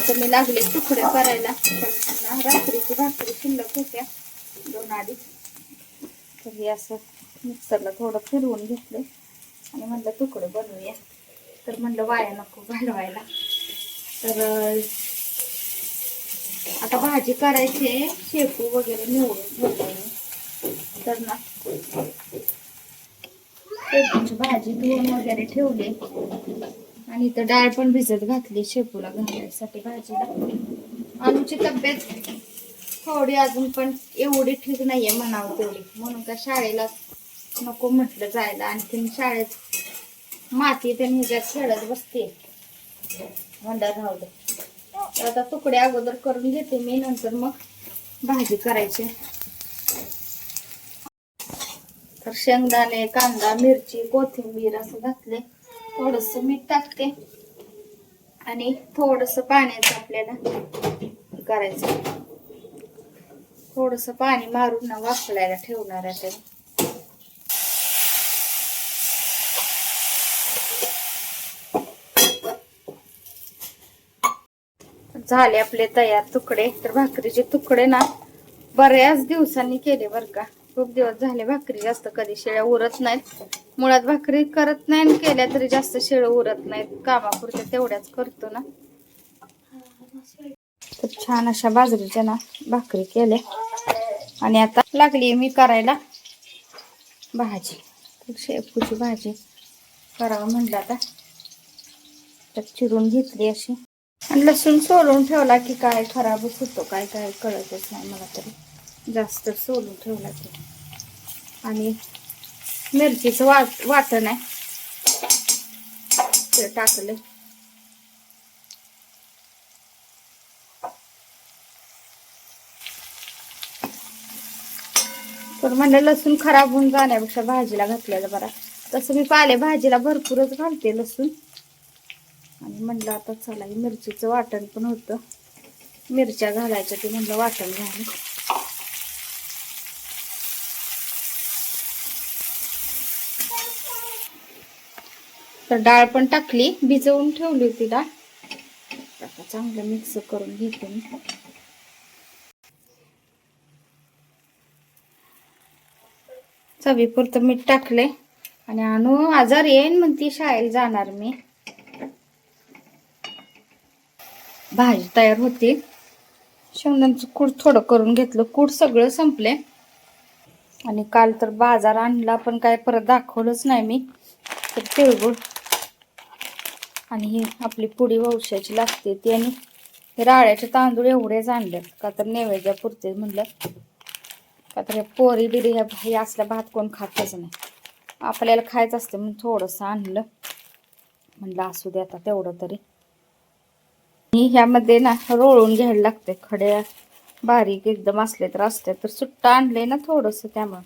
तर मी लागले तुकडे करायला. रात्रीची भाकरी शिल्लक होत्या 2-2.5. तर हे असं मिक्सरला थोडं फिरवून घेतलं आणि म्हणलं तुकडे बनवूया. तर म्हणलं वाया नको घालवायला. तर आता भाजी करायची, शेपू वगैरे निवडून ठेवले. तर ना शेपूची भाजी धुवून वगैरे ठेवले आणि इथं डाळ पण भिजत घातली शेपूला घालायसाठी भाजीला. अनुची तब्येत थोडी अजून पण एवढी ठीक नाहीये म्हणावं तेवढी, म्हणून का शाळेला नको म्हटलं जायला. आणखीन शाळेत माती ते ह्याच्यात खेळत बसते, म्हणलं राहू दे. तर आता तुकडे अगोदर करून घेते मी, नंतर मग भाजी करायची. तर शेंगदाणे, कांदा, मिरची, कोथिंबीर असं घातले. थोडस मीठ टाकते आणि थोडस पाण्याचं आपल्याला करायचं. थोडस पाणी मारून ना वाफलायला ठेवणार आहे. झाले आपले तयार तुकडे. तर भाकरीचे तुकडे ना बऱ्याच दिवसांनी केले बर का. खूप दिवस झाले भाकरी जास्त कधी शिळ्या उरत नाहीत. मुळात भाकरी करत नाही आणि केल्या तरी जास्त शिळ उरत नाहीत. कामापुरत्या तेवढ्याच करतो ना. तर छान अशा बाजरीच्या ना भाकरी केल्या आणि आता लागली मी करायला भाजी. तर शेपूची भाजी करावं म्हणलं आता. तर चिरून घेतली अशी आणि लसूण सोलून ठेवला की काय खराबच होतो, काय काय कळतच नाही मला तरी. जास्त सोलून ठेवला की. आणि मिरचीचं वाटण आहे ते टाकले. तर म्हणलं लसूण खराब होऊन जाण्यापेक्षा भाजीला घातलेलं बरा. तसं मी पाले भाजीला भरपूरच घालते लसूण. आणि म्हणलं आता चला मिरचीचं वाटण पण होतं, मिरच्या घालायच्या, ते म्हणलं वाटण घालून. तर डाळ पण टाकली, भिजवून ठेवली होती डाळ. आता चांगलं मिक्स करून घेते मी. चवीपुरतं मीठ टाकले आणि अनु आजार येईन म्हणती शाळेला जाणार मी. भाजी तयार होती. शेंगदाण्याचं कूट थोडं करून घेतलं. कूट सगळं संपले. आणि काल तर बाजार आणला पण काय परत दाखवलंच नाही मी. तर तिळगुळ आणि ही आपली पुडी वौशाची लागते ती, आणि राळ्याचे तांदूळ एवढेच आणले का तर नैवेद्यापुरते म्हणलं. का तर पोरी बिरी हे असला भात कोण खातच नाही, आपल्याला खायचं असतं म्हणून थोडंसं आणलं. म्हणलं असू दे आता तेवढं तरी. ह्यामध्ये ना रोळून घ्यायला लागते. खडे बारीक एकदम असले तर असते, तर सुट्टा आणले ना थोडंसं त्यामुळे.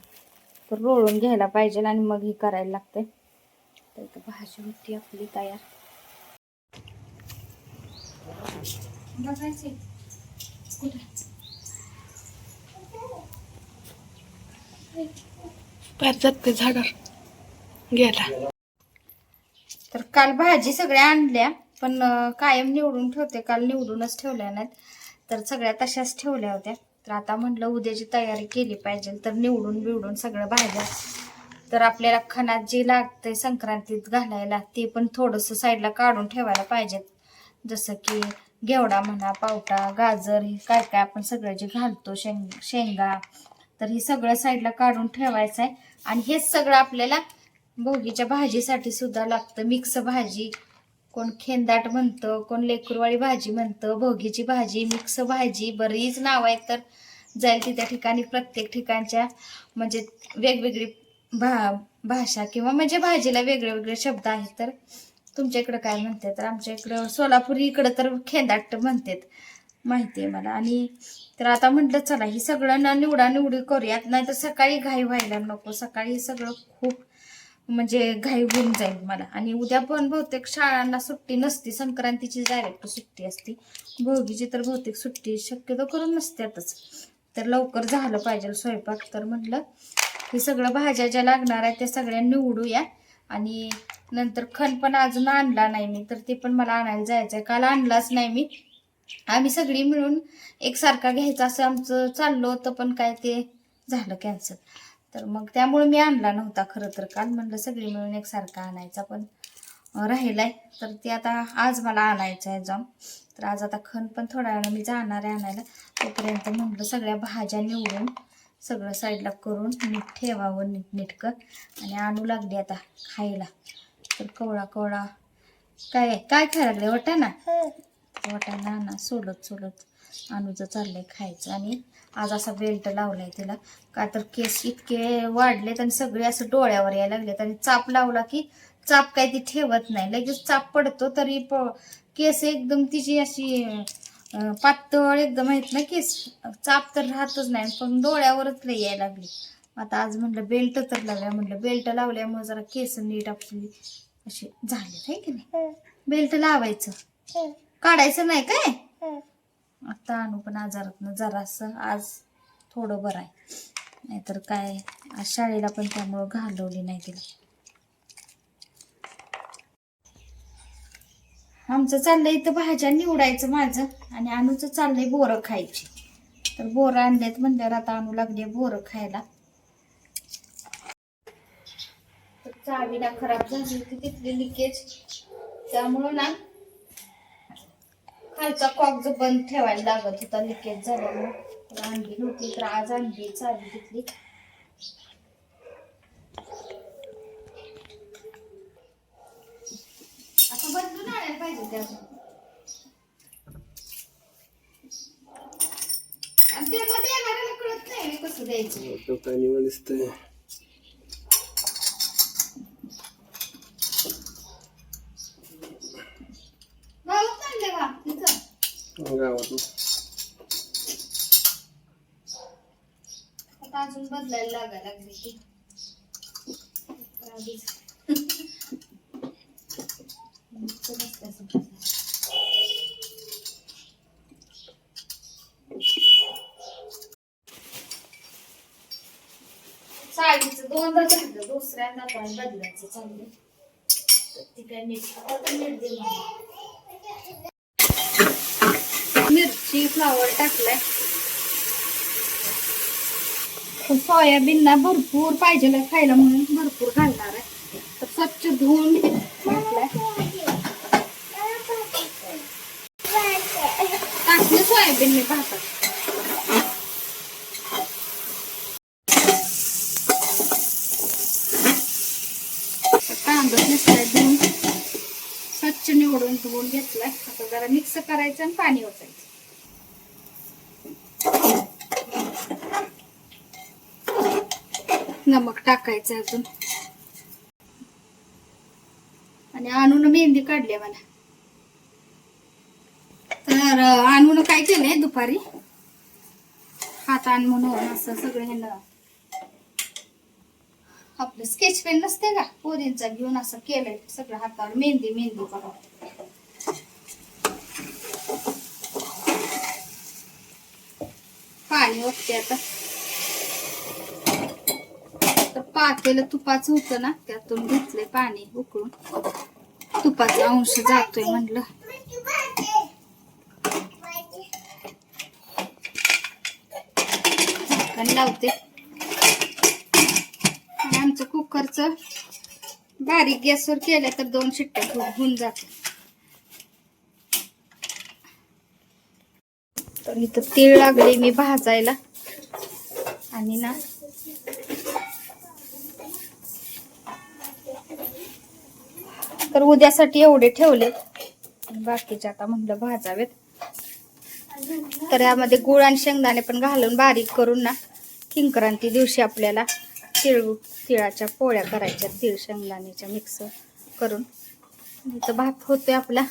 तर रोळून घ्यायला पाहिजे आणि मग ही करायला लागते. तर इथं भाजी होती आपली तयार. बघायची कुठे ते झाडावर गेला. तर काल भाजी सगळ्या आणल्या पण कायम निवडून ठेवते. काल निवडूनच ठेवल्या नाहीत, तर सगळ्या तशाच ठेवल्या होत्या. तर आता म्हटलं उद्याची तयारी केली पाहिजे. तर निवडून बिवडून सगळं भाज्या. तर आपल्याला खणात जी लागते संक्रांतीत घालायला ते पण थोडंसं साईडला काढून ठेवायला पाहिजेत. जसं की घेवडा म्हणा, पावटा, गाजर, हे काय काय आपण सगळं जे घालतो, शेंगा, तर हे सगळं साईडला काढून ठेवायचं आहे. आणि हेच सगळं आपल्याला भोगीच्या भाजीसाठी सुद्धा लागतं. मिक्स भाजी, कोण खेंदाट म्हणतं, कोण लेकरवाळी भाजी म्हणतं, भोगीची भाजी, मिक्स भाजी, बरीच नाव आहेत. तर जाईल ती त्या ठिकाणी प्रत्येक ठिकाणच्या म्हणजे वेगवेगळी भाषा किंवा म्हणजे भाजीला वेगळे वेगळे शब्द आहेत. तर तुमच्या इकडं काय म्हणते? तर आमच्या इकडं सोलापुरी इकडं तर खेंदाट म्हणतात, माहिती आहे मला. आणि तर आता म्हटलं चला ही सगळं ना निवडी करूयात, नाही तर सकाळी घाई व्हायला नको. सकाळी हे सगळं खूप म्हणजे घाई होऊन जाईल मला. आणि उद्या पण बहुतेक शाळांना सुट्टी नसती, संक्रांतीची डायरेक्ट सुट्टी असती. भोगीची तर बहुतेक सुट्टी शक्यतो करून नसत्यातच. तर लवकर झालं पाहिजे स्वयंपाक. तर म्हटलं हे सगळं भाज्या ज्या लागणार आहेत त्या सगळ्या निवडूया. आणि नंतर खण पण अजून आणला नाही मी, तर ते पण मला आणायला जायचं आहे. काल आणलाच नाही मी, आम्ही सगळी मिळून एकसारखा घ्यायचा असं आमचं चाललं होतं, पण काय ते झालं कॅन्सल. तर मग त्यामुळे मी आणला नव्हता खरं तर काल. म्हणलं सगळी मिळून एकसारखा आणायचा, पण राहिलाय. तर ते आता आज मला आणायचं आहे जाऊन. तर आज आता खण पण थोड्या वेळानं मी जाणार आहे आणायला. तोपर्यंत म्हटलं सगळ्या भाज्या निवडून सगळं साईडला करून नीट ठेवावं नीटनेटकं. आणि आणू लागली आता खायला. तर कवळा कवळा काय काय खायला लागले? वाटाणा. वाटाणा आणा सोलत आणूचं चाललंय खायचं. आणि आज असा बेल्ट लावलाय तिला, का तर केस इतके वाढलेत आणि सगळे असं डोळ्यावर यायला लागलेत. आणि चाप लावला की चाप काय ती ठेवत नाही, लगेच चाप पडतो. तरी केस एकदम तिची अशी पातळ एकदम आहेत ना केस, चाप तर राहतच नाही, पण डोळ्यावरच लई यायला लागली. आता आज म्हटलं बेल्ट तर लावूया. म्हटलं बेल्ट लावल्यामुळे जरा केस नीट आपली अशी झाली आहे की नाही. बेल्ट लावायचं, काढायचं नाही काय. आता आणू पण आजारातनं जरासं आज थोडं बरं आहे, नाहीतर काय आज शाळेला पण त्यामुळं घालवली नाही तिला. आमचं चाललंय इथं भाज्या निवडायचं माझं, आणि आणूचं चाललंय बोरं खायची. तर बोरं आणलेत म्हणल्यावर आता आणू लागली बोरं खायला. तर चावीला खराब झाली होती तिथली लिकेज, त्यामुळं ना खालचा कॉक जो बंद ठेवायला लागत होता लिकेज झाल्यामुळे. तर आणली नव्हती, तर आज आणली चावी तिथली. आता बदलून आणायला पाहिजे त्या, आणि ते मध्ये येणाऱ्याला कळत नाही कसं द्यायचं. गावात आणले का तिथं? आता अजून बदलायला लागायला लागली ती. साडीचं दोनदा झालं, दुसऱ्यांदा पण बदलायचं चाललंय. ती काय नीट दे मला. मिरची फ्लावर टाकलाय. सोयाबीन ना भरपूर पाहिजे खायला म्हणून भरपूर घालणार आहे. तर स्वच्छ धुवून टाकलाय. टाकलं सोयाबीन मी भातात. तांदूळ नुसतं धुवून स्वच्छ निवडून धुवून घेतलाय. आता जरा मिक्स करायचं आणि पाणी ओतायचं. नमक टाकायचं अजून. आणि आणून मेहंदी काढली मला. तर आणून काय केलंय दुपारी, हात आण म्हणून असं सगळं हे ना आपलं स्केच पेन नसते का पोरींचा, घेऊन असं केलंय सगळं हातावर मेहंदी मेहंदी करून. पाणी ओतते आता. तर पातेलं तुपाचं होतं ना, त्यातून घेतलंय पाणी उकळून. तुपाचा अंश जातोय म्हटलं. झाकण लावते. आमचं कुकरचं बारीक गॅसवर केलं तर 2 शिट्ट्या होऊन जाते. तर इथं तीळ लागले मी भाजायला. आणि ना तर उद्यासाठी एवढे ठेवले, बाकीचे आता म्हणलं भाजावेत. तर यामध्ये गुळ आणि शेंगदाणे पण घालून बारीक करून ना किंक्रांती दिवशी आपल्याला तिळाच्या पोळ्या करायच्या, तीळ शेंगदाण्याच्या मिक्स करून. इथं भात होतोय आपला.